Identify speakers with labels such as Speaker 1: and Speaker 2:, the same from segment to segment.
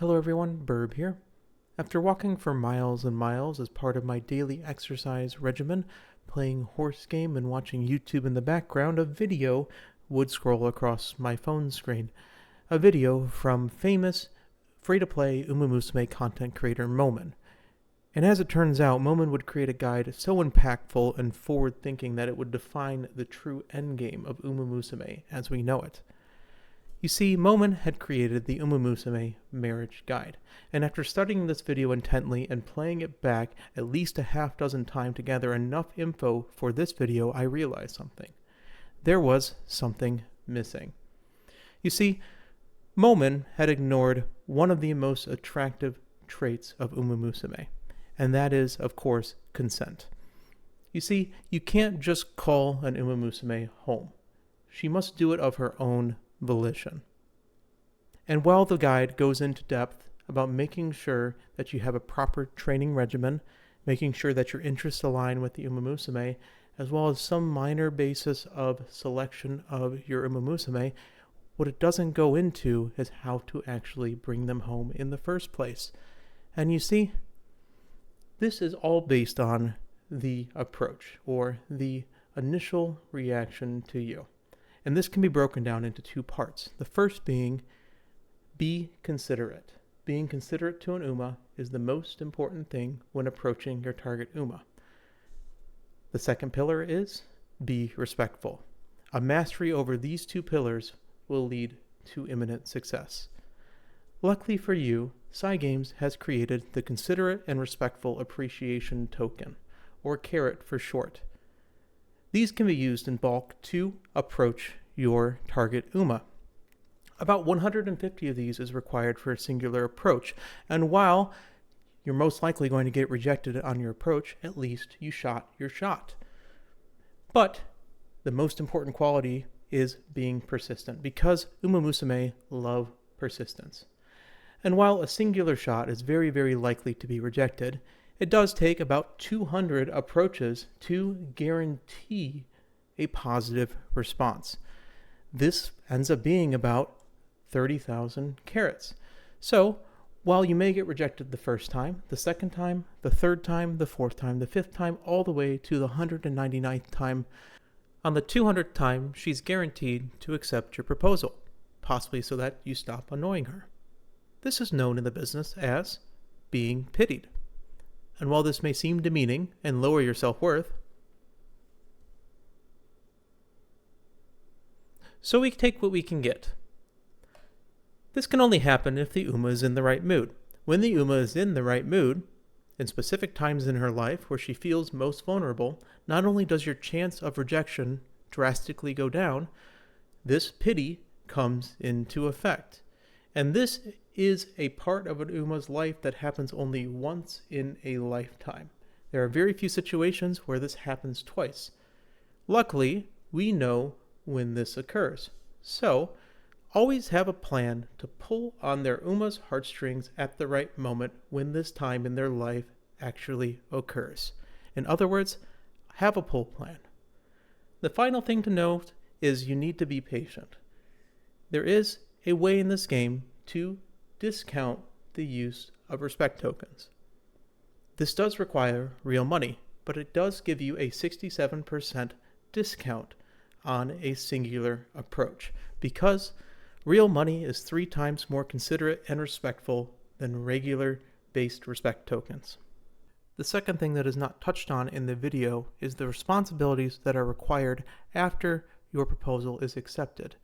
Speaker 1: Hello everyone, Burb here. After walking for miles and miles as part of my daily exercise regimen, playing horse game and watching YouTube in the background, a video would scroll across my phone screen. A video from famous free-to-play Umamusume content creator Momen. And as it turns out, Momen would create a guide so impactful and forward-thinking that it would define the true endgame of Umamusume as we know it. You see, Momen had created the Umamusume marriage guide, and after studying this video intently and playing it back at least a half dozen times to gather enough info for this video, I realized something. There was something missing. You see, Momen had ignored one of the most attractive traits of Umamusume, and that is, of course, consent. You see, you can't just call an Umamusume home. She must do it of her own volition. And while the guide goes into depth about making sure that you have a proper training regimen, making sure that your interests align with the Umamusume, as well as some minor basis of selection of your Umamusume, what it doesn't go into is how to actually bring them home in the first place. And you see, this is all based on the approach or the initial reaction to you. And this can be broken down into two parts. The first being, be considerate. Being considerate to an Uma is the most important thing when approaching your target Uma. The second pillar is, be respectful. A mastery over these two pillars will lead to imminent success. Luckily for you, Cygames has created the Considerate and Respectful Appreciation Token, or CARET for short. These can be used in bulk to approach your target Uma. About 150 of these is required for a singular approach, and while you're most likely going to get rejected on your approach, at least you shot your shot. But the most important quality is being persistent, because Umamusume love persistence. And while a singular shot is very, very likely to be rejected, it does take about 200 approaches to guarantee a positive response. This ends up being about 30,000 carats. So, while you may get rejected the first time, the second time, the third time, the fourth time, the fifth time, all the way to the 199th time, on the 200th time, she's guaranteed to accept your proposal, possibly so that you stop annoying her. This is known in the business as being pitied. And while this may seem demeaning and lower your self-worth, so we take what we can get. This can only happen if the Uma is in the right mood. When the Uma is in the right mood, in specific times in her life where she feels most vulnerable, not only does your chance of rejection drastically go down, this pity comes into effect. And this is a part of an Uma's life that happens only once in a lifetime. There are very few situations where this happens twice. Luckily, we know when this occurs. So, always have a plan to pull on their Uma's heartstrings at the right moment when this time in their life actually occurs. In other words, have a pull plan. The final thing to note is you need to be patient. There is a way in this game to discount the use of respect tokens. This does require real money, but it does give you a 67% discount on a singular approach, because real money is 3 times more considerate and respectful than regular based respect tokens. The second thing that is not touched on in the video is the responsibilities that are required after your proposal is accepted,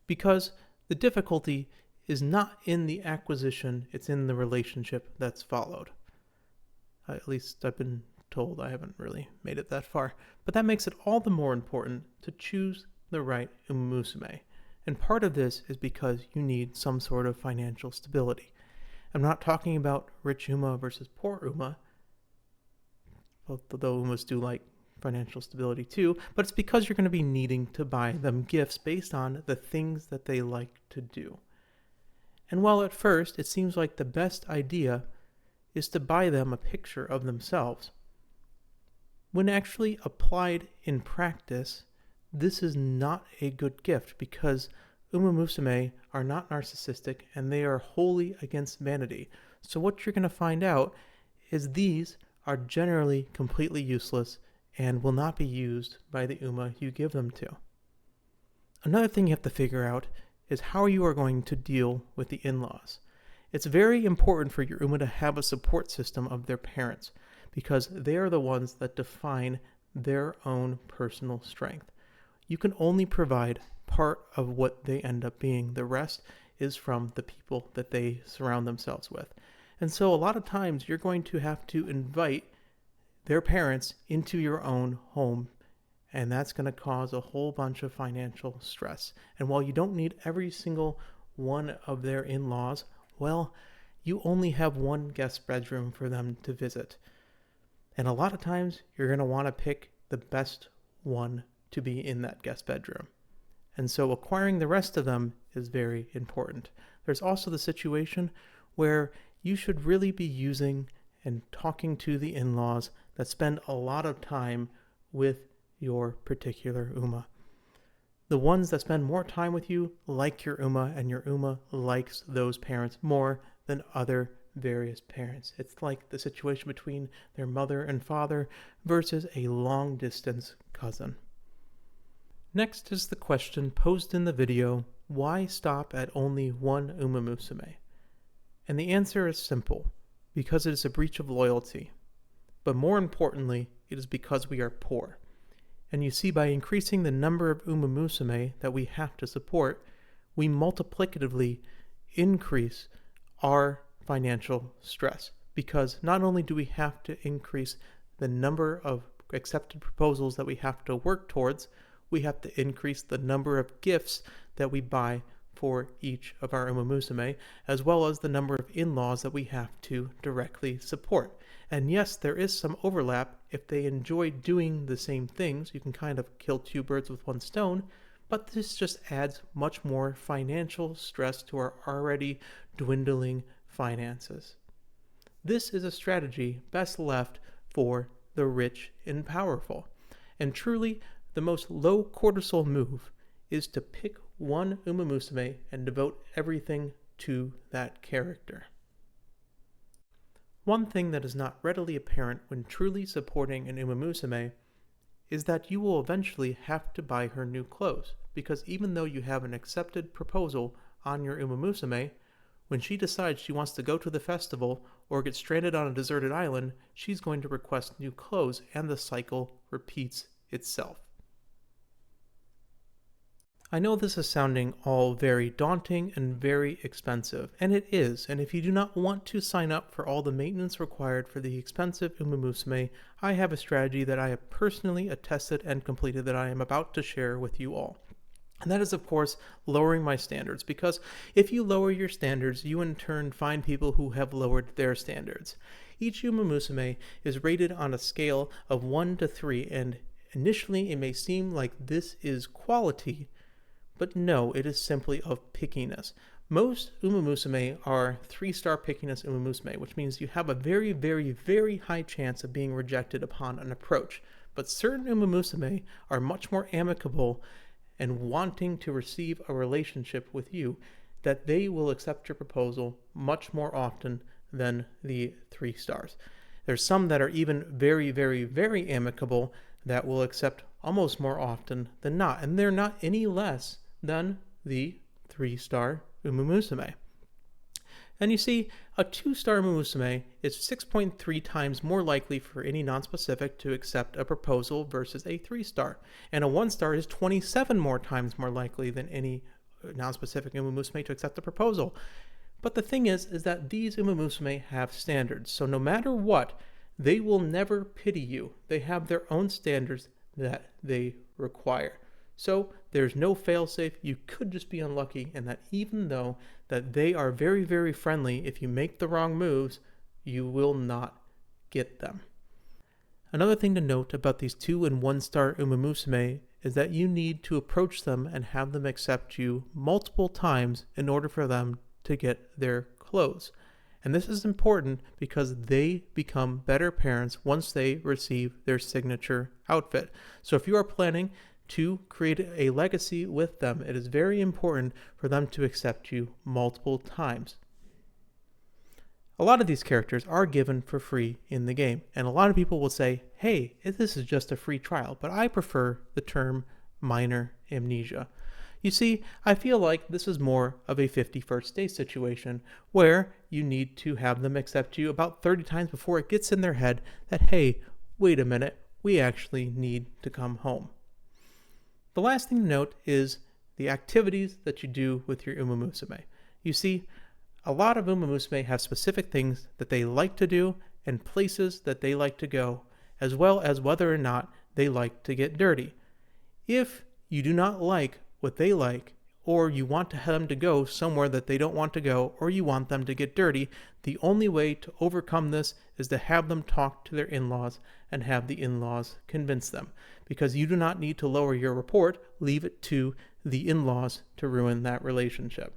Speaker 1: because the difficulty is not in the acquisition, it's in the relationship that's followed. At least I've been told. I haven't really made it that far. But that makes it all the more important to choose the right Umamusume. And part of this is because you need some sort of financial stability. I'm not talking about rich Uma versus poor Uma, although Umas do like financial stability too, but it's because you're going to be needing to buy them gifts based on the things that they like to do. And while at first it seems like the best idea is to buy them a picture of themselves, when actually applied in practice, this is not a good gift because Umamusume are not narcissistic and they are wholly against vanity. So what you're going to find out is these are generally completely useless and will not be used by the Uma you give them to. Another thing you have to figure out is how you are going to deal with the in-laws. It's very important for your Uma to have a support system of their parents because they are the ones that define their own personal strength. You can only provide part of what they end up being. The rest is from the people that they surround themselves with. And so a lot of times you're going to have to invite their parents into your own home, and that's going to cause a whole bunch of financial stress. And while you don't need every single one of their in-laws, well, you only have one guest bedroom for them to visit. And a lot of times you're going to want to pick the best one to be in that guest bedroom. And so acquiring the rest of them is very important. There's also the situation where you should really be using and talking to the in-laws that spend a lot of time with your particular Uma. The ones that spend more time with you like your Uma, and your Uma likes those parents more than other various parents. It's like the situation between their mother and father versus a long-distance cousin. Next is the question posed in the video, why stop at only one Umamusume? And the answer is simple, because it is a breach of loyalty. But more importantly, it is because we are poor. And you see, by increasing the number of Umamusume that we have to support, we multiplicatively increase our financial stress. Because not only do we have to increase the number of accepted proposals that we have to work towards, we have to increase the number of gifts that we buy for each of our Umamusume, as well as the number of in-laws that we have to directly support. And yes, there is some overlap. If they enjoy doing the same things, you can kind of kill two birds with one stone, but this just adds much more financial stress to our already dwindling finances. This is a strategy best left for the rich and powerful. And truly, the most low cortisol move is to pick one Umamusume and devote everything to that character. One thing that is not readily apparent when truly supporting an Umamusume is that you will eventually have to buy her new clothes, because even though you have an accepted proposal on your Umamusume, when she decides she wants to go to the festival or get stranded on a deserted island, she's going to request new clothes, and the cycle repeats itself. I know this is sounding all very daunting and very expensive, and it is, and if you do not want to sign up for all the maintenance required for the expensive Umamusume, I have a strategy that I have personally attested and completed that I am about to share with you all. And that is, of course, lowering my standards, because if you lower your standards, you in turn find people who have lowered their standards. Each Umamusume is rated on a scale of 1 to 3, and initially it may seem like this is quality, but no, it is simply of pickiness. Most Umamusume are 3-star pickiness Umamusume, which means you have a very, very, very high chance of being rejected upon an approach. But certain Umamusume are much more amicable and wanting to receive a relationship with you, that they will accept your proposal much more often than the 3 stars. There's some that are even very, very, very amicable that will accept almost more often than not, and they're not any less than the 3-star Umamusume. And you see, a 2-star Umamusume is 6.3 times more likely for any non-specific to accept a proposal versus a 3-star. And a 1-star is 27 more times more likely than any non-specific Umamusume to accept a proposal. But the thing is that these Umamusume have standards. So no matter what, they will never pity you. They have their own standards that they require. So there's no failsafe. You could just be unlucky, and that even though that they are very, very friendly, if you make the wrong moves, you will not get them. Another thing to note about these 2- and 1-star Umamusume is that you need to approach them and have them accept you multiple times in order for them to get their clothes. And this is important because they become better parents once they receive their signature outfit. So if you are planning to create a legacy with them, it is very important for them to accept you multiple times. A lot of these characters are given for free in the game, and a lot of people will say, hey, this is just a free trial, but I prefer the term minor amnesia. You see, I feel like this is more of a 51st Day situation, where you need to have them accept you about 30 times before it gets in their head that, hey, wait a minute, we actually need to come home. The last thing to note is the activities that you do with your Umamusume. You see, a lot of Umamusume have specific things that they like to do and places that they like to go, as well as whether or not they like to get dirty. If you do not like what they like, or you want to have them to go somewhere that they don't want to go, or you want them to get dirty, the only way to overcome this is to have them talk to their in-laws and have the in-laws convince them. Because you do not need to lower your report, leave it to the in-laws to ruin that relationship.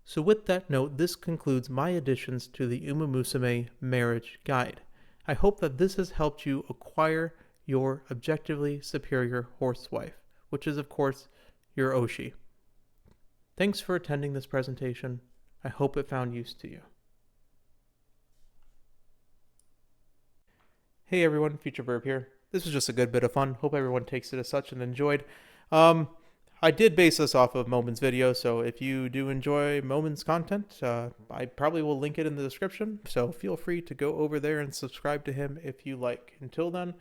Speaker 1: So with that note, this concludes my additions to the Umamusume Marriage Guide. I hope that this has helped you acquire your objectively superior horsewife, which is of course your Oshi. Thanks for attending this presentation. I hope it found use to you. Hey everyone, Future Burb here. This was just a good bit of fun. Hope everyone takes it as such and enjoyed. I did base this off of Momen's video, so if you do enjoy Momen's content, I probably will link it in the description, so feel free to go over there and subscribe to him if you like. Until then,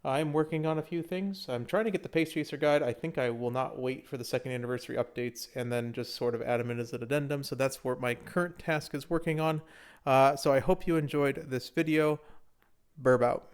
Speaker 1: I'm working on a few things. I'm trying to get the Pace Racer guide. I think I will not wait for the 2nd anniversary updates and then just sort of add them in as an addendum. So that's what my current task is working on. So I hope you enjoyed this video. Burb out.